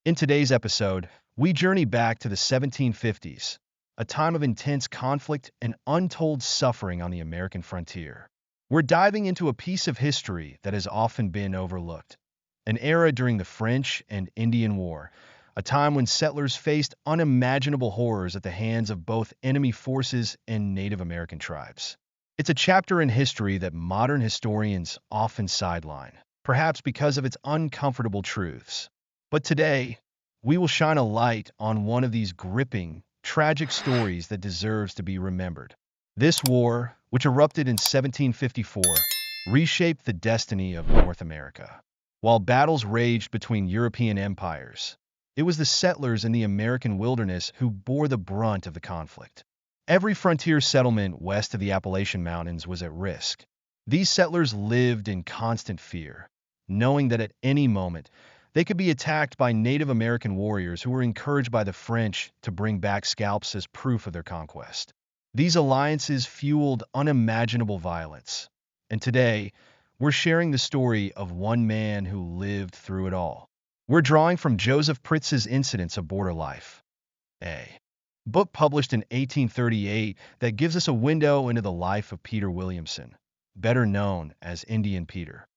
In today's episode, we journey back to the 1750s, a time of intense conflict and untold suffering on the American frontier. We're diving into a piece of history that has often been overlooked, an era during the French and Indian War, a time when settlers faced unimaginable horrors at the hands of both enemy forces and Native American tribes. It's a chapter in history that modern historians often sideline, perhaps because of its uncomfortable truths. But today, we will shine a light on one of these gripping, tragic stories that deserves to be remembered. This war, which erupted in 1754, reshaped the destiny of North America. While battles raged between European empires, it was the settlers in the American wilderness who bore the brunt of the conflict. Every frontier settlement west of the Appalachian Mountains was at risk. These settlers lived in constant fear, knowing that at any moment they could be attacked by Native American warriors who were encouraged by the French to bring back scalps as proof of their conquest. These alliances fueled unimaginable violence, and today, we're sharing the story of one man who lived through it all. We're drawing from Joseph Pritz's Incidents of Border Life, a book published in 1838 that gives us a window into the life of Peter Williamson, better known as Indian Peter.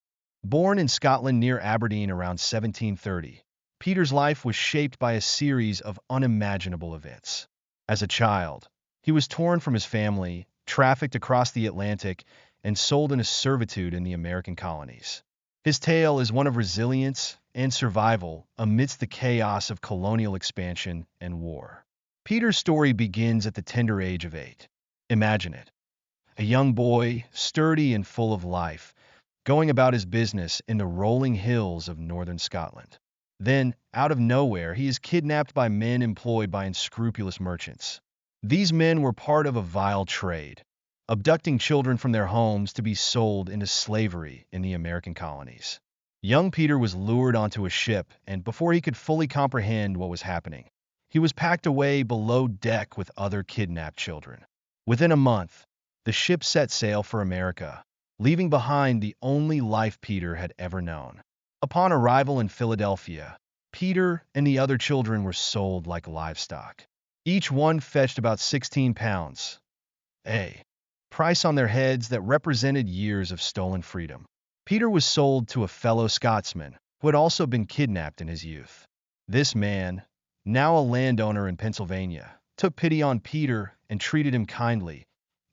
Born in Scotland near Aberdeen around 1730, Peter's life was shaped by a series of unimaginable events. As a child, he was torn from his family, trafficked across the Atlantic, and sold into servitude in the American colonies. His tale is one of resilience and survival amidst the chaos of colonial expansion and war. Peter's story begins at the tender age of 8. Imagine it. A young boy, sturdy and full of life, going about his business in the rolling hills of northern Scotland. Then, out of nowhere, he is kidnapped by men employed by unscrupulous merchants. These men were part of a vile trade, abducting children from their homes to be sold into slavery in the American colonies. Young Peter was lured onto a ship, and before he could fully comprehend what was happening, he was packed away below deck with other kidnapped children. Within a month, the ship set sail for America, leaving behind the only life Peter had ever known. Upon arrival in Philadelphia, Peter and the other children were sold like livestock. Each one fetched about 16 pounds, a price on their heads that represented years of stolen freedom. Peter was sold to a fellow Scotsman who had also been kidnapped in his youth. This man, now a landowner in Pennsylvania, took pity on Peter and treated him kindly,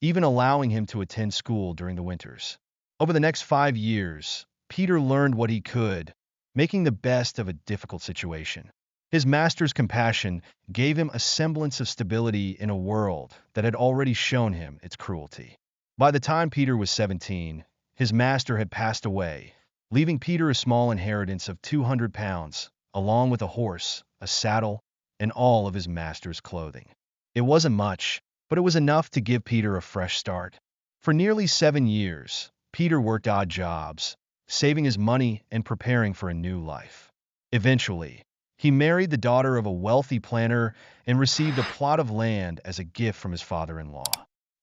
even allowing him to attend school during the winters. Over the next 5 years, Peter learned what he could, making the best of a difficult situation. His master's compassion gave him a semblance of stability in a world that had already shown him its cruelty. By the time Peter was 17, his master had passed away, leaving Peter a small inheritance of 200 pounds, along with a horse, a saddle, and all of his master's clothing. It wasn't much, but it was enough to give Peter a fresh start. For nearly 7 years, Peter worked odd jobs, saving his money and preparing for a new life. Eventually, he married the daughter of a wealthy planter and received a plot of land as a gift from his father-in-law.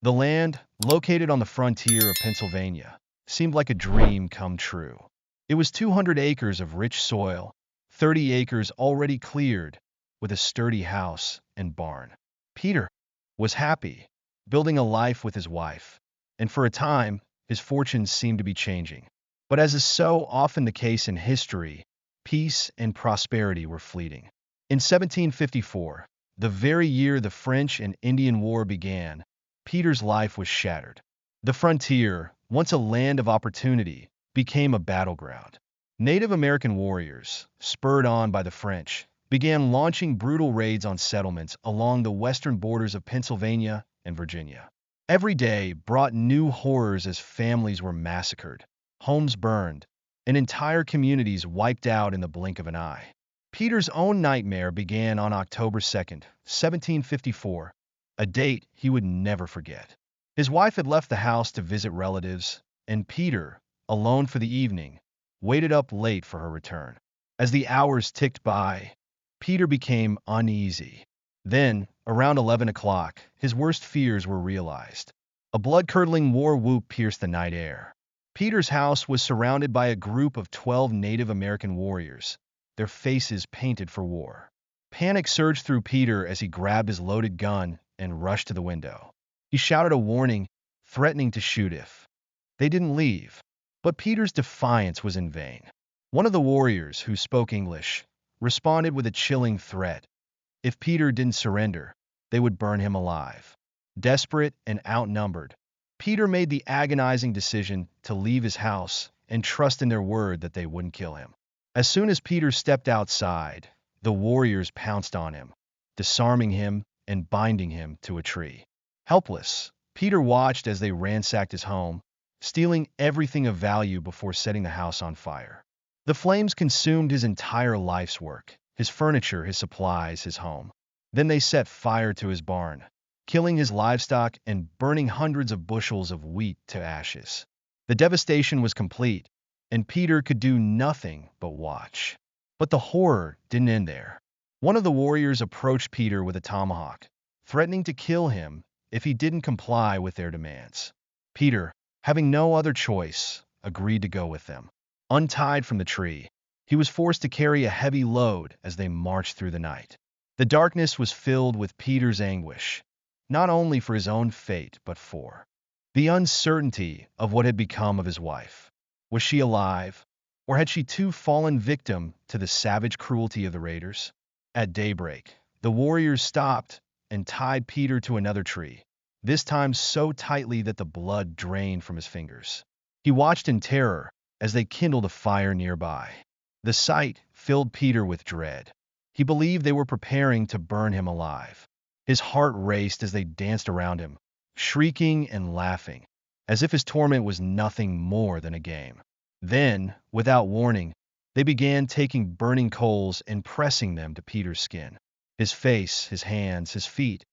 The land, located on the frontier of Pennsylvania, seemed like a dream come true. It was 200 acres of rich soil, 30 acres already cleared, with a sturdy house and barn. Peter was happy, building a life with his wife, and for a time, his fortunes seemed to be changing. But as is so often the case in history, peace and prosperity were fleeting. In 1754, the very year the French and Indian War began, Peter's life was shattered. The frontier, once a land of opportunity, became a battleground. Native American warriors, spurred on by the French, began launching brutal raids on settlements along the western borders of Pennsylvania and Virginia. Every day brought new horrors as families were massacred, homes burned, and entire communities wiped out in the blink of an eye. Peter's own nightmare began on October 2nd, 1754, a date he would never forget. His wife had left the house to visit relatives, and Peter, alone for the evening, waited up late for her return. As the hours ticked by, Peter became uneasy. Then, around 11 o'clock, his worst fears were realized. A blood-curdling war whoop pierced the night air. Peter's house was surrounded by a group of 12 Native American warriors, their faces painted for war. Panic surged through Peter as he grabbed his loaded gun and rushed to the window. He shouted a warning, threatening to shoot if they didn't leave. But Peter's defiance was in vain. One of the warriors, who spoke English, responded with a chilling threat. If Peter didn't surrender, they would burn him alive. Desperate and outnumbered, Peter made the agonizing decision to leave his house and trust in their word that they wouldn't kill him. As soon as Peter stepped outside, the warriors pounced on him, disarming him and binding him to a tree. Helpless, Peter watched as they ransacked his home, stealing everything of value before setting the house on fire. The flames consumed his entire life's work, his furniture, his supplies, his home. Then they set fire to his barn, killing his livestock and burning hundreds of bushels of wheat to ashes. The devastation was complete, and Peter could do nothing but watch. But the horror didn't end there. One of the warriors approached Peter with a tomahawk, threatening to kill him if he didn't comply with their demands. Peter, having no other choice, agreed to go with them. Untied from the tree, he was forced to carry a heavy load as they marched through the night. The darkness was filled with Peter's anguish, not only for his own fate, but for the uncertainty of what had become of his wife. Was she alive, or had she too fallen victim to the savage cruelty of the raiders? At daybreak, the warriors stopped and tied Peter to another tree, this time so tightly that the blood drained from his fingers. He watched in terror as they kindled a fire nearby. The sight filled Peter with dread. He believed they were preparing to burn him alive. His heart raced as they danced around him, shrieking and laughing, as if his torment was nothing more than a game. Then, without warning, they began taking burning coals and pressing them to Peter's skin. His face, his hands, his feet,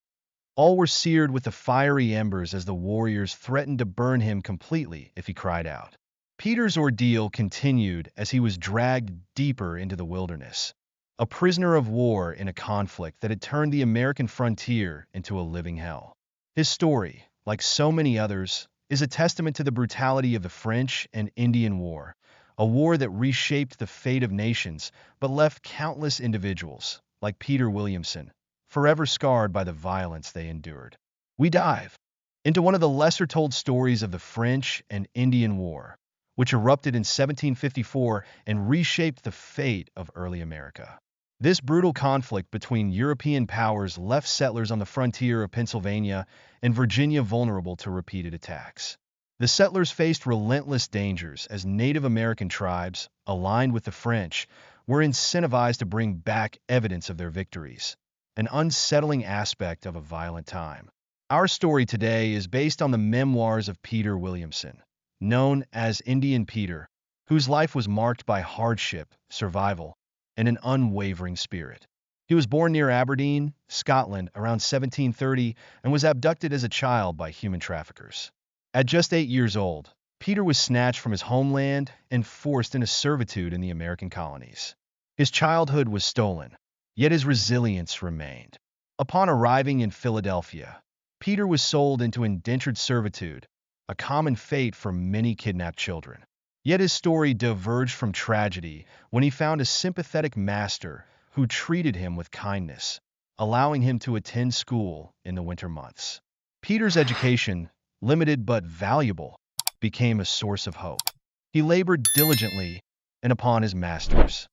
all were seared with the fiery embers as the warriors threatened to burn him completely if he cried out. Peter's ordeal continued as he was dragged deeper into the wilderness, a prisoner of war in a conflict that had turned the American frontier into a living hell. His story, like so many others, is a testament to the brutality of the French and Indian War, a war that reshaped the fate of nations but left countless individuals, like Peter Williamson, forever scarred by the violence they endured. We dive into one of the lesser-told stories of the French and Indian War, which erupted in 1754 and reshaped the fate of early America. This brutal conflict between European powers left settlers on the frontier of Pennsylvania and Virginia vulnerable to repeated attacks. The settlers faced relentless dangers as Native American tribes, aligned with the French, were incentivized to bring back evidence of their victories, an unsettling aspect of a violent time. Our story today is based on the memoirs of Peter Williamson, known as Indian Peter, whose life was marked by hardship, survival, and an unwavering spirit. He was born near Aberdeen, Scotland, around 1730 and was abducted as a child by human traffickers. At just 8 years old, Peter was snatched from his homeland and forced into servitude in the American colonies. His childhood was stolen, yet his resilience remained. Upon arriving in Philadelphia, Peter was sold into indentured servitude, a common fate for many kidnapped children. Yet his story diverged from tragedy when he found a sympathetic master who treated him with kindness, allowing him to attend school in the winter months. Peter's education, limited but valuable, became a source of hope. He labored diligently, and upon his master's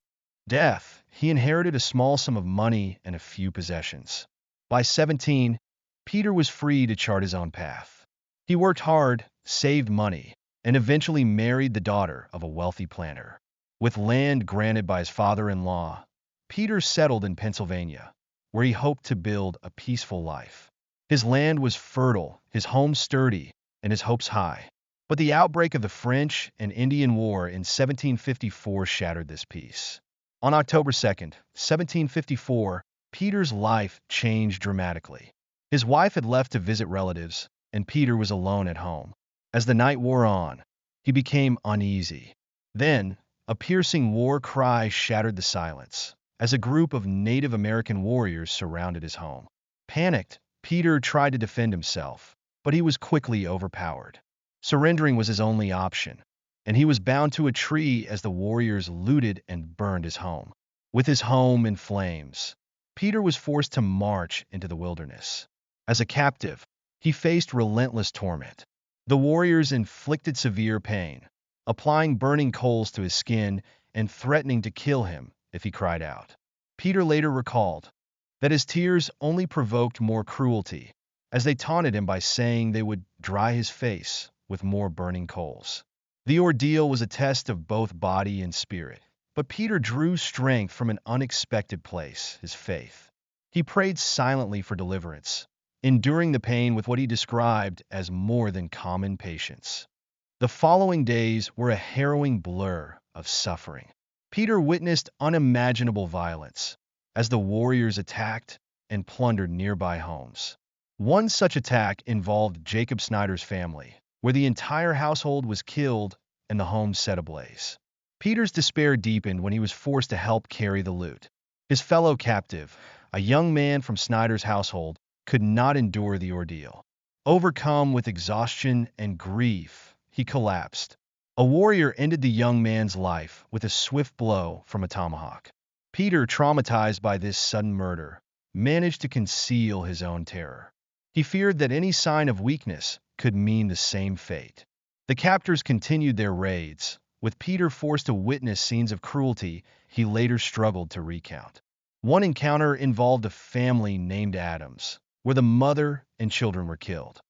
death, he inherited a small sum of money and a few possessions. By 17, Peter was free to chart his own path. He worked hard, saved money, and eventually married the daughter of a wealthy planter. With land granted by his father-in-law, Peter settled in Pennsylvania, where he hoped to build a peaceful life. His land was fertile, his home sturdy, and his hopes high. But the outbreak of the French and Indian War in 1754 shattered this peace. On October 2nd, 1754, Peter's life changed dramatically. His wife had left to visit relatives, and Peter was alone at home. As the night wore on, he became uneasy. Then, a piercing war cry shattered the silence, as a group of Native American warriors surrounded his home. Panicked, Peter tried to defend himself, but he was quickly overpowered. Surrendering was his only option, and he was bound to a tree as the warriors looted and burned his home. With his home in flames, Peter was forced to march into the wilderness. As a captive, he faced relentless torment. The warriors inflicted severe pain, applying burning coals to his skin and threatening to kill him if he cried out. Peter later recalled that his tears only provoked more cruelty, as they taunted him by saying they would dry his face with more burning coals. The ordeal was a test of both body and spirit, but Peter drew strength from an unexpected place, his faith. He prayed silently for deliverance, enduring the pain with what he described as more than common patience. The following days were a harrowing blur of suffering. Peter witnessed unimaginable violence as the warriors attacked and plundered nearby homes. One such attack involved Jacob Snyder's family, where the entire household was killed and the home set ablaze. Peter's despair deepened when he was forced to help carry the loot. His fellow captive, a young man from Snyder's household, could not endure the ordeal. Overcome with exhaustion and grief, he collapsed. A warrior ended the young man's life with a swift blow from a tomahawk. Peter, traumatized by this sudden murder, managed to conceal his own terror. He feared that any sign of weakness could mean the same fate. The captors continued their raids, with Peter forced to witness scenes of cruelty he later struggled to recount. One encounter involved a family named Adams, where the mother and children were killed.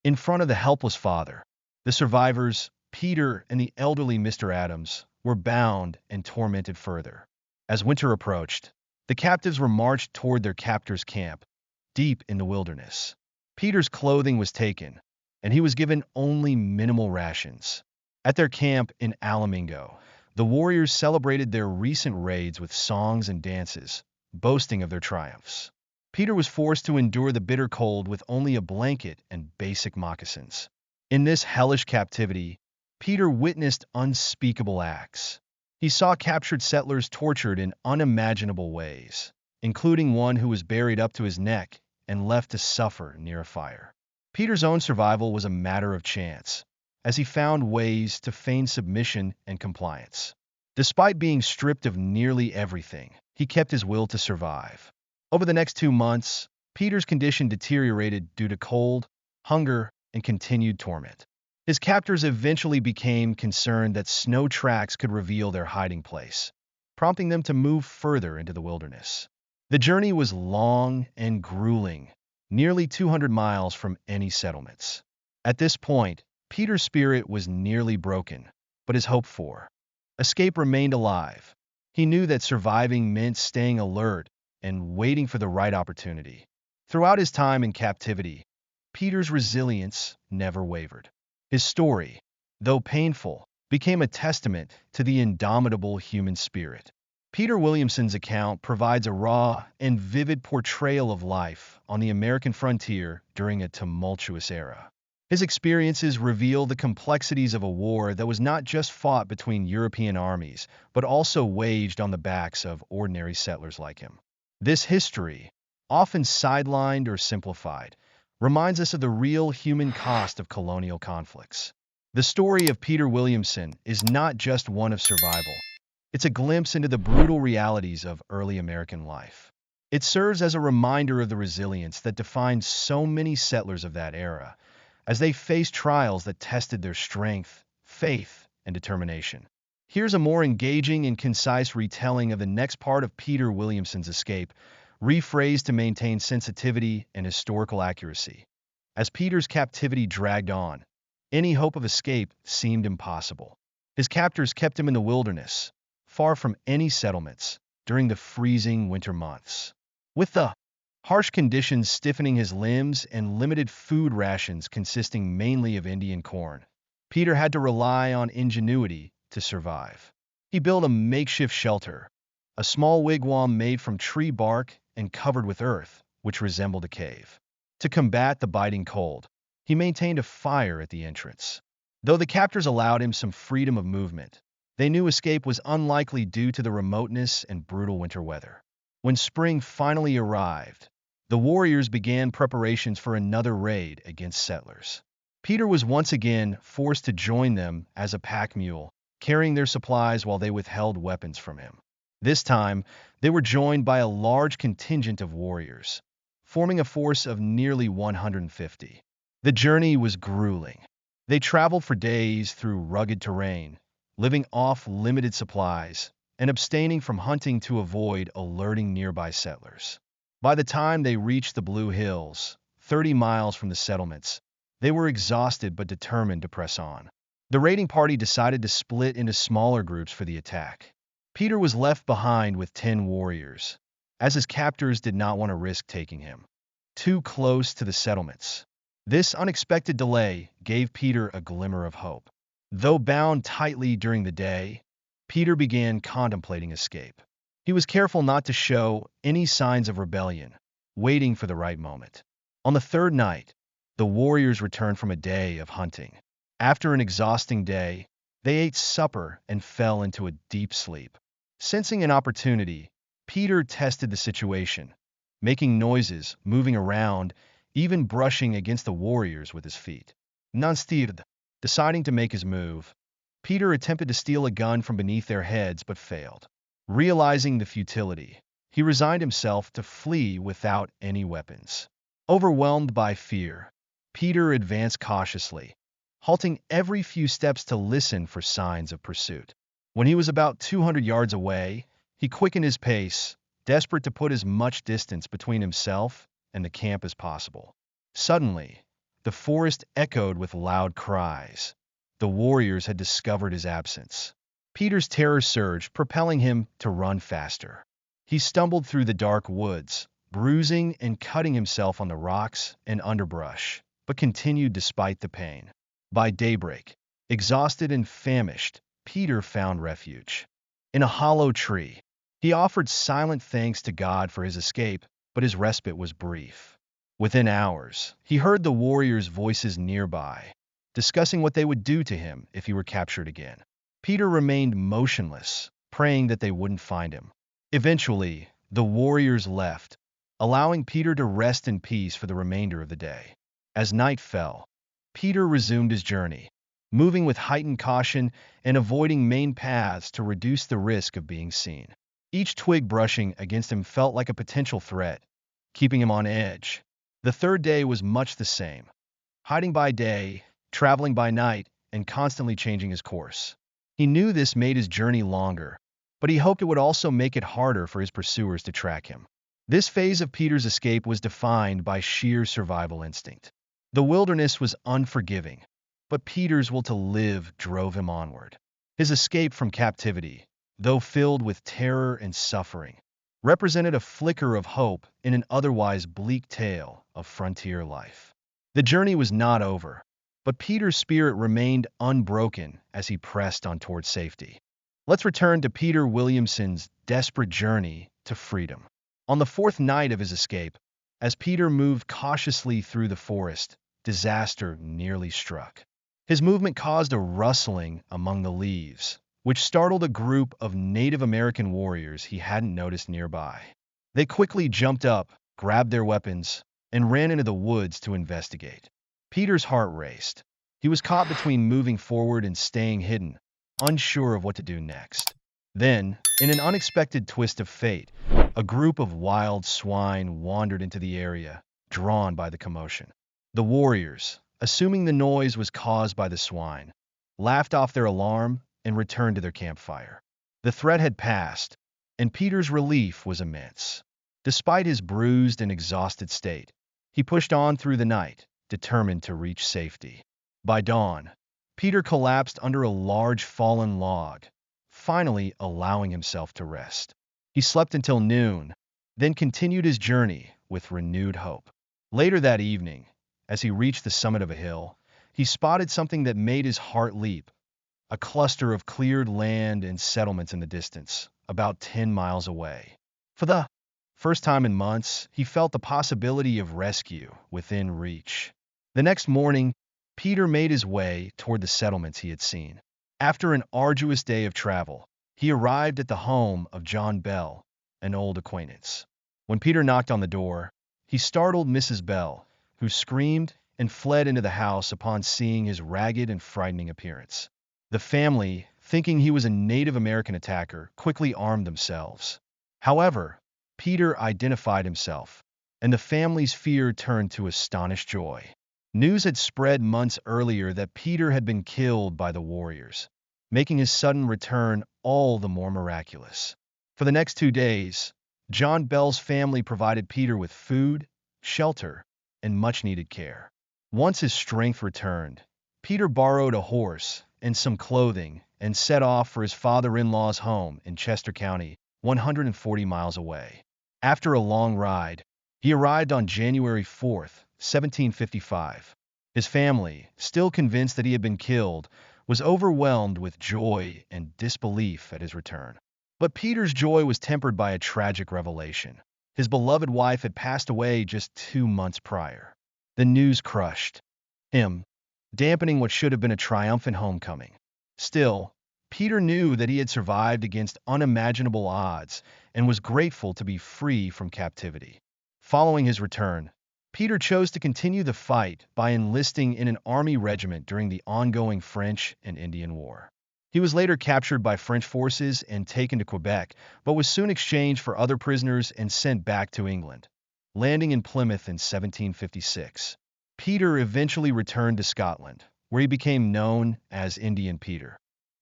In front of the helpless father, the survivors, Peter and the elderly Mr. Adams, were bound and tormented further. As winter approached, the captives were marched toward their captors' camp, deep in the wilderness. Peter's clothing was taken, and he was given only minimal rations. At their camp in Alamingo, the warriors celebrated their recent raids with songs and dances, boasting of their triumphs. Peter was forced to endure the bitter cold with only a blanket and basic moccasins. In this hellish captivity, Peter witnessed unspeakable acts. He saw captured settlers tortured in unimaginable ways, including one who was buried up to his neck and left to suffer near a fire. Peter's own survival was a matter of chance, as he found ways to feign submission and compliance. Despite being stripped of nearly everything, he kept his will to survive. Over the next 2 months, Peter's condition deteriorated due to cold, hunger, and continued torment. His captors eventually became concerned that snow tracks could reveal their hiding place, prompting them to move further into the wilderness. The journey was long and grueling, nearly 200 miles from any settlements. At this point, Peter's spirit was nearly broken, but his hope for escape remained alive. He knew that surviving meant staying alert and waiting for the right opportunity. Throughout his time in captivity, Peter's resilience never wavered. His story, though painful, became a testament to the indomitable human spirit. Peter Williamson's account provides a raw and vivid portrayal of life on the American frontier during a tumultuous era. His experiences reveal the complexities of a war that was not just fought between European armies, but also waged on the backs of ordinary settlers like him. This history, often sidelined or simplified, reminds us of the real human cost of colonial conflicts. The story of Peter Williamson is not just one of survival. It's a glimpse into the brutal realities of early American life. It serves as a reminder of the resilience that defined so many settlers of that era, as they faced trials that tested their strength, faith, and determination. Here's a more engaging and concise retelling of the next part of Peter Williamson's escape, rephrased to maintain sensitivity and historical accuracy. As Peter's captivity dragged on, any hope of escape seemed impossible. His captors kept him in the wilderness, far from any settlements, during the freezing winter months. With the harsh conditions stiffening his limbs and limited food rations consisting mainly of Indian corn, Peter had to rely on ingenuity to survive. He built a makeshift shelter, a small wigwam made from tree bark and covered with earth, which resembled a cave. To combat the biting cold, he maintained a fire at the entrance. Though the captors allowed him some freedom of movement, they knew escape was unlikely due to the remoteness and brutal winter weather. When spring finally arrived, the warriors began preparations for another raid against settlers. Peter was once again forced to join them as a pack mule, carrying their supplies while they withheld weapons from him. This time, they were joined by a large contingent of warriors, forming a force of nearly 150. The journey was grueling. They traveled for days through rugged terrain, living off limited supplies and abstaining from hunting to avoid alerting nearby settlers. By the time they reached the Blue Hills, 30 miles from the settlements, they were exhausted but determined to press on. The raiding party decided to split into smaller groups for the attack. Peter was left behind with 10 warriors, as his captors did not want to risk taking him too close to the settlements. This unexpected delay gave Peter a glimmer of hope. Though bound tightly during the day, Peter began contemplating escape. He was careful not to show any signs of rebellion, waiting for the right moment. On the third night, the warriors returned from a day of hunting. After an exhausting day, they ate supper and fell into a deep sleep. Sensing an opportunity, Peter tested the situation, making noises, moving around, even brushing against the warriors with his feet. Non-steered, deciding to make his move, Peter attempted to steal a gun from beneath their heads but failed. Realizing the futility, he resigned himself to flee without any weapons. Overwhelmed by fear, Peter advanced cautiously, halting every few steps to listen for signs of pursuit. When he was about 200 yards away, he quickened his pace, desperate to put as much distance between himself and the camp as possible. Suddenly, the forest echoed with loud cries. The warriors had discovered his absence. Peter's terror surged, propelling him to run faster. He stumbled through the dark woods, bruising and cutting himself on the rocks and underbrush, but continued despite the pain. By daybreak, exhausted and famished, Peter found refuge in a hollow tree. He offered silent thanks to God for his escape, but his respite was brief. Within hours, he heard the warriors' voices nearby, discussing what they would do to him if he were captured again. Peter remained motionless, praying that they wouldn't find him. Eventually, the warriors left, allowing Peter to rest in peace for the remainder of the day. As night fell, Peter resumed his journey, moving with heightened caution and avoiding main paths to reduce the risk of being seen. Each twig brushing against him felt like a potential threat, keeping him on edge. The third day was much the same, hiding by day, traveling by night, and constantly changing his course. He knew this made his journey longer, but he hoped it would also make it harder for his pursuers to track him. This phase of Peter's escape was defined by sheer survival instinct. The wilderness was unforgiving, but Peter's will to live drove him onward. His escape from captivity, though filled with terror and suffering, represented a flicker of hope in an otherwise bleak tale of frontier life. The journey was not over, but Peter's spirit remained unbroken as he pressed on toward safety. Let's return to Peter Williamson's desperate journey to freedom. On the fourth night of his escape, as Peter moved cautiously through the forest, disaster nearly struck. His movement caused a rustling among the leaves, which startled a group of Native American warriors he hadn't noticed nearby. They quickly jumped up, grabbed their weapons, and ran into the woods to investigate. Peter's heart raced. He was caught between moving forward and staying hidden, unsure of what to do next. Then, in an unexpected twist of fate, a group of wild swine wandered into the area, drawn by the commotion. The warriors, assuming the noise was caused by the swine, laughed off their alarm and returned to their campfire. The threat had passed, and Peter's relief was immense. Despite his bruised and exhausted state, he pushed on through the night, determined to reach safety. By dawn, Peter collapsed under a large fallen log, finally allowing himself to rest. He slept until noon, then continued his journey with renewed hope. Later that evening, as he reached the summit of a hill, he spotted something that made his heart leap. A cluster of cleared land and settlements in the distance, about 10 miles away. For the first time in months, he felt the possibility of rescue within reach. The next morning, Peter made his way toward the settlements he had seen. After an arduous day of travel, he arrived at the home of John Bell, an old acquaintance. When Peter knocked on the door, he startled Mrs. Bell, who screamed and fled into the house upon seeing his ragged and frightening appearance. The family, thinking he was a Native American attacker, quickly armed themselves. However, Peter identified himself, and the family's fear turned to astonished joy. News had spread months earlier that Peter had been killed by the warriors, making his sudden return all the more miraculous. For the next 2 days, John Bell's family provided Peter with food, shelter, and much-needed care. Once his strength returned, Peter borrowed a horse and some clothing and set off for his father-in-law's home in Chester County, 140 miles away. After a long ride, he arrived on January 4th, 1755. His family, still convinced that he had been killed, was overwhelmed with joy and disbelief at his return. But Peter's joy was tempered by a tragic revelation. His beloved wife had passed away just 2 months prior. The news crushed him, dampening what should have been a triumphant homecoming. Still, Peter knew that he had survived against unimaginable odds and was grateful to be free from captivity. Following his return, Peter chose to continue the fight by enlisting in an army regiment during the ongoing French and Indian War. He was later captured by French forces and taken to Quebec, but was soon exchanged for other prisoners and sent back to England, landing in Plymouth in 1756. Peter eventually returned to Scotland, where he became known as Indian Peter.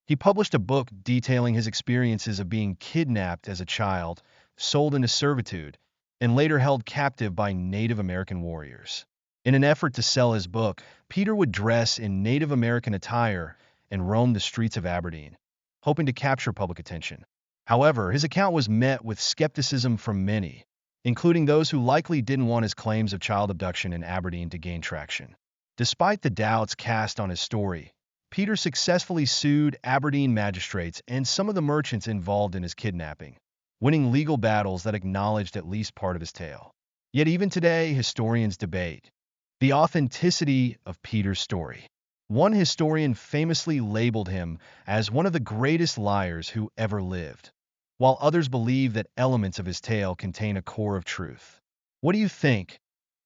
He published a book detailing his experiences of being kidnapped as a child, sold into servitude, and later held captive by Native American warriors. In an effort to sell his book, Peter would dress in Native American attire and roam the streets of Aberdeen, hoping to capture public attention. However, his account was met with skepticism from many, including those who likely didn't want his claims of child abduction in Aberdeen to gain traction. Despite the doubts cast on his story, Peter successfully sued Aberdeen magistrates and some of the merchants involved in his kidnapping, winning legal battles that acknowledged at least part of his tale. Yet even today, historians debate the authenticity of Peter's story. One historian famously labeled him as one of the greatest liars who ever lived, while others believe that elements of his tale contain a core of truth. What do you think?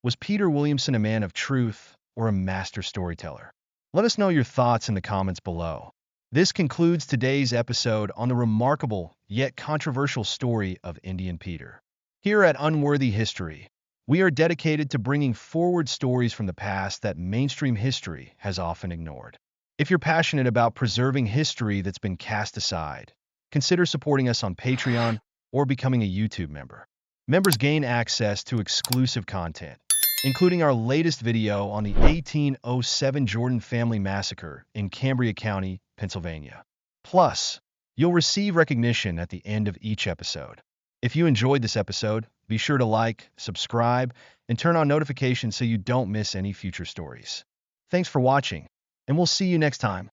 Was Peter Williamson a man of truth or a master storyteller? Let us know your thoughts in the comments below. This concludes today's episode on the remarkable yet controversial story of Indian Peter. Here at Unworthy History, we are dedicated to bringing forward stories from the past that mainstream history has often ignored. If you're passionate about preserving history that's been cast aside, consider supporting us on Patreon or becoming a YouTube member. Members gain access to exclusive content, including our latest video on the 1807 Jordan family massacre in Cambria County, Pennsylvania. Plus, you'll receive recognition at the end of each episode. If you enjoyed this episode, be sure to like, subscribe, and turn on notifications so you don't miss any future stories. Thanks for watching, and we'll see you next time.